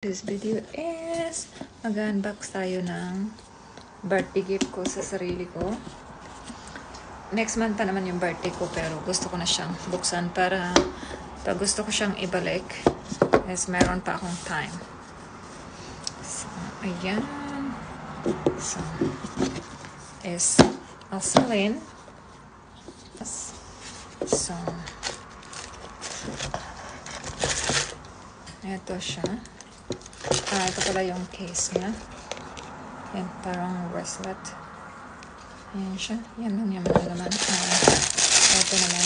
This video is mag-unbox tayo ng birthday gift ko sa sarili ko. Next month pa naman yung birthday ko, pero gusto ko na siyang buksan para pag gusto ko siyang ibalik is meron pa akong time. So, ayan. So, is Vaseline. So, ito siya. Ito pala yung case niya. Yan, parang bracelet. Ayan siya. Yan lang yung naman. Ito naman.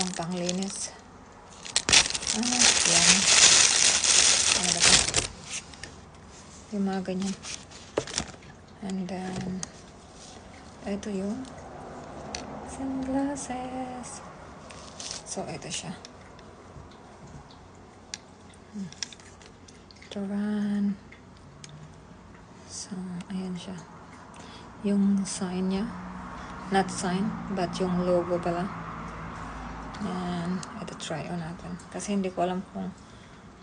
Yung panglinis. Yan. Ano ba ito? Yung mga ganyan. And then, ito yung sunglasses. So, ito siya. Turan. So, ayan siya. Yung sign niya. Not sign, but yung logo pala. And, ito try on natin. Kasi hindi ko alam kung,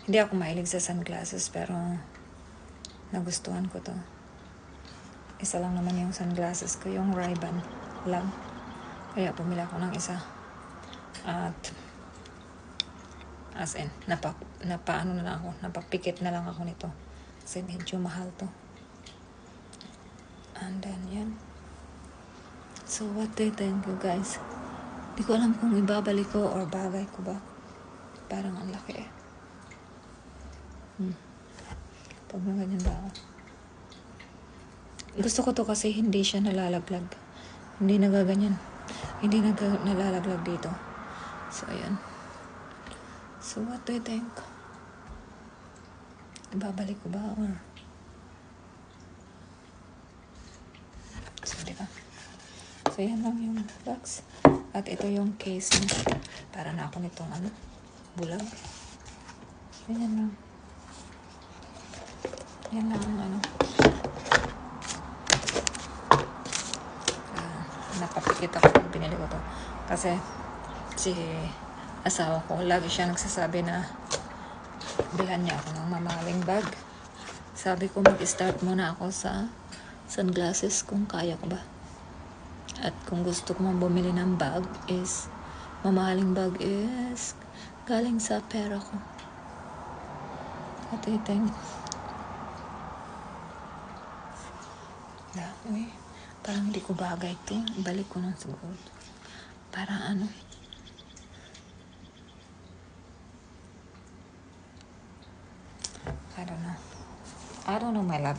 hindi ako mahilig sa sunglasses, pero nagustuhan ko to. Isa lang naman yung sunglasses ko, yung Ray-Ban lang. Kaya pumila ko ng isa. At, as in, napaano na lang ako, napapikit na lang ako nito. Kasi medyo mahal to. And then, yan. So, what do you think, you guys? Di ko alam kung ibabalik ko or bagay ko ba. Parang ang laki eh. Pag na ganyan ba ako? Gusto ko to kasi hindi siya nalalaglag. Hindi nagaganyan. Hindi nalalaglag dito. So, ayan. So, what do you think? Ibabalik ko ba or? So, diba? So, yan lang yung box. At ito yung case niya. Para na ako nitong bulag. Yan lang. Yan lang ang napapikit ako pag binili ko to. Kasi, si asawa ko, lagi siya nagsasabi na bilhan niya ako ng mamahaling bag. Sabi ko, mag-start muna ako sa sunglasses kung kaya ko ba. At kung gusto ko mong bumili ng bag is, mamahaling bag is galing sa pera ko. At ito yung parang hindi ko bagay ito. Balik ko ng siguro. Parang I don't know, my love.